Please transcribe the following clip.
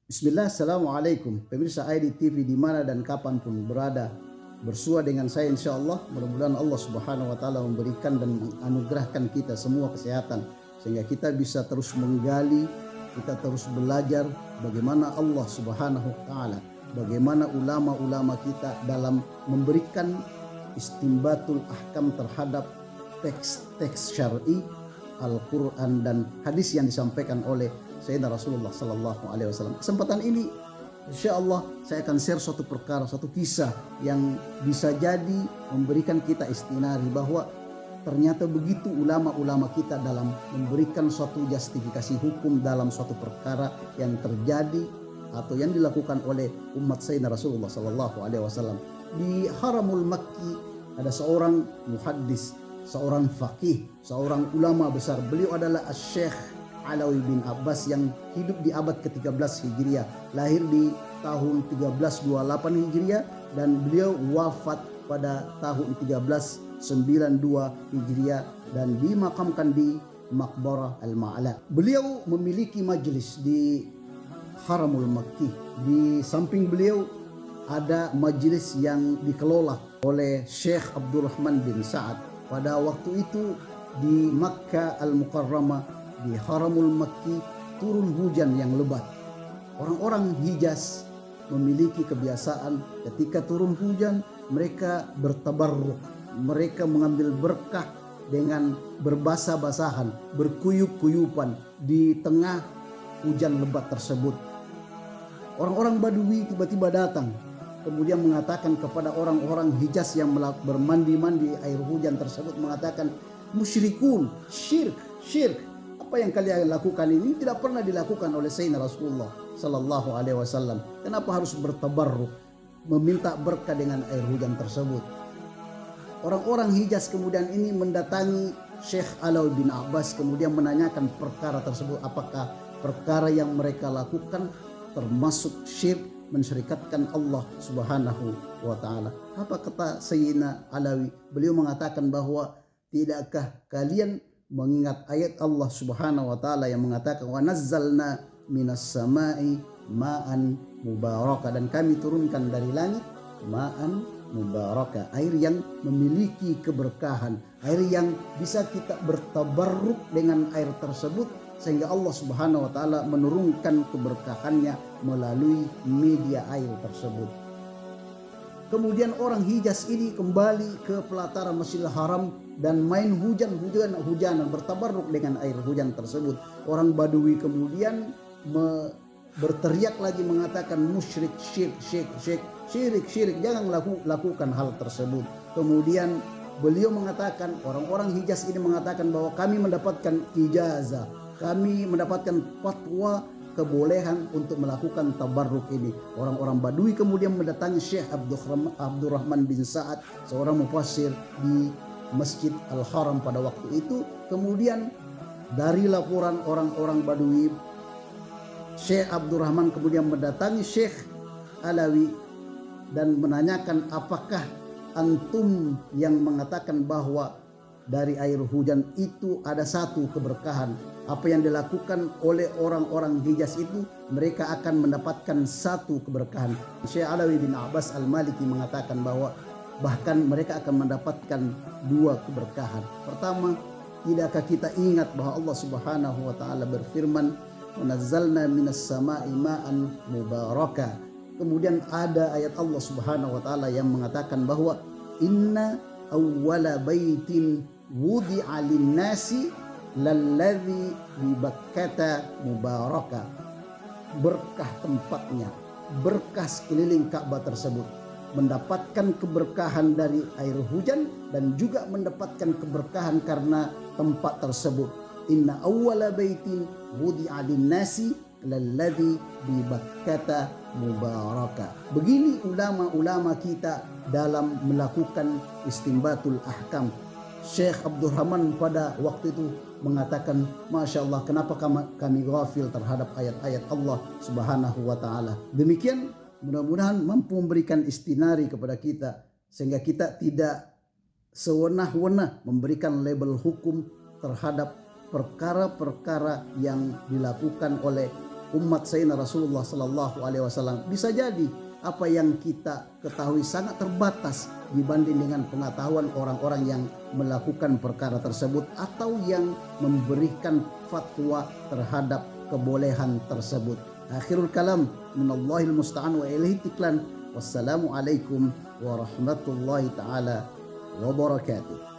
Bismillah, Assalamualaikum. Pemirsa ID TV di mana dan kapanpun berada. Bersua dengan saya insya Allah. Mudah-mudahan Allah subhanahu wa ta'ala memberikan dan menganugerahkan kita semua kesehatan. Sehingga kita bisa terus menggali, kita terus belajar bagaimana Allah subhanahu wa ta'ala, bagaimana ulama-ulama kita dalam memberikan istimbatul ahkam terhadap teks-teks syar'i, Al-Quran dan hadis yang disampaikan oleh Sayyidina Rasulullah Sallallahu Alaihi Wasallam. Kesempatan ini, insya Allah saya akan share suatu perkara, suatu kisah yang bisa jadi memberikan kita istinari bahwa ternyata begitu ulama-ulama kita dalam memberikan suatu justifikasi hukum dalam suatu perkara yang terjadi atau yang dilakukan oleh umat Sayyidina Rasulullah Sallallahu Alaihi Wasallam. Di Haramul Makki ada seorang muhaddis, seorang faqih, seorang ulama besar. Beliau adalah Syekh Alawi bin Abbas yang hidup di abad ke-13 Hijriah, lahir di tahun 1328 Hijriah dan beliau wafat pada tahun 1392 Hijriah dan dimakamkan di Maqbarah Al-Ma'la. Beliau memiliki majelis di Haramul Makki. Di samping beliau ada majelis yang dikelola oleh Syekh Abdurrahman bin Sa'ad. Pada waktu itu di Makkah Al-Mukarramah, di Haramul Makki, turun hujan yang lebat. Orang-orang Hijaz memiliki kebiasaan ketika turun hujan mereka bertabarruk, mereka mengambil berkah dengan berbasah-basahan, berkuyup-kuyupan di tengah hujan lebat tersebut. Orang-orang Badui tiba-tiba datang, kemudian mengatakan kepada orang-orang Hijaz yang bermandi-mandi air hujan tersebut, mengatakan, musyrikun, syirk. Apa yang kalian lakukan ini tidak pernah dilakukan oleh Sayyidina Rasulullah Sallallahu Alaihi Wasallam. Kenapa harus bertabarruk, meminta berkah dengan air hujan tersebut? Orang-orang Hijaz kemudian ini mendatangi Syekh Alawi bin Abbas, kemudian menanyakan perkara tersebut, apakah perkara yang mereka lakukan termasuk syirik, mensyirikatkan Allah subhanahu wa ta'ala. Apa kata Sayyidina Alawi? Beliau mengatakan bahwa tidakkah kalian mengingat ayat Allah subhanahu wa ta'ala yang mengatakan wa nazzalna minas samai ma'an mubaraka, dan kami turunkan dari langit ma'an mubaraka, air yang memiliki keberkahan, air yang bisa kita bertabarruk dengan air tersebut sehingga Allah subhanahu wa ta'ala menurunkan keberkahannya melalui media air tersebut. Kemudian orang Hijaz ini kembali ke pelataran Masjidil Haram dan main hujan-hujanan, bertabarruk dengan air hujan tersebut. Orang Badui kemudian berteriak lagi mengatakan musyrik, syirik, jangan lakukan hal tersebut. Kemudian beliau mengatakan, orang-orang Hijaz ini mengatakan bahwa kami mendapatkan ijazah, kami mendapatkan fatwa kebolehan untuk melakukan tabarruk ini. Orang-orang Badui kemudian mendatangi Syekh Abdurrahman bin Sa'ad, seorang mufassir di Masjid Al-Haram pada waktu itu. Kemudian dari laporan orang-orang Badui, Syekh Abdurrahman kemudian mendatangi Syekh Alawi dan menanyakan, apakah antum yang mengatakan bahwa dari air hujan itu ada satu keberkahan, apa yang dilakukan oleh orang-orang Hijaz itu mereka akan mendapatkan satu keberkahan. Syekh Alawi bin Abbas Al-Maliki mengatakan bahwa bahkan mereka akan mendapatkan dua keberkahan. Pertama, tidakkah kita ingat bahwa Allah subhanahu wa ta'ala berfirman wanazzalna minas sama'i ma'an mubaraka. Kemudian ada ayat Allah subhanahu wa ta'ala yang mengatakan bahwa inna awwala baitin wudi'a linnasi lalladzi bi Bakkata mubaraka. Berkah tempatnya, berkah sekeliling Ka'bah tersebut, mendapatkan keberkahan dari air hujan dan juga mendapatkan keberkahan karena tempat tersebut. Inna awwala baitin wudi'a linnasi lalladzi bi Bakkata mubaraka. Begini ulama-ulama kita dalam melakukan istimbatul ahkam. Syekh Abdurrahman pada waktu itu mengatakan, Masya Allah, kenapa kami ghafil terhadap ayat-ayat Allah subhanahu wa ta'ala. Demikian mudah-mudahan mampu memberikan istinari kepada kita sehingga kita tidak sewenah-wenah memberikan label hukum terhadap perkara-perkara yang dilakukan oleh umat Sayyidina Rasulullah sallallahu alaihi wasallam. Bisa jadi apa yang kita ketahui sangat terbatas dibanding dengan pengetahuan orang-orang yang melakukan perkara tersebut atau yang memberikan fatwa terhadap kebolehan tersebut. Akhirul kalam, minallahil musta'an wa ilaihi tiklan. Wassalamualaikum warahmatullahi taala wabarakatuh.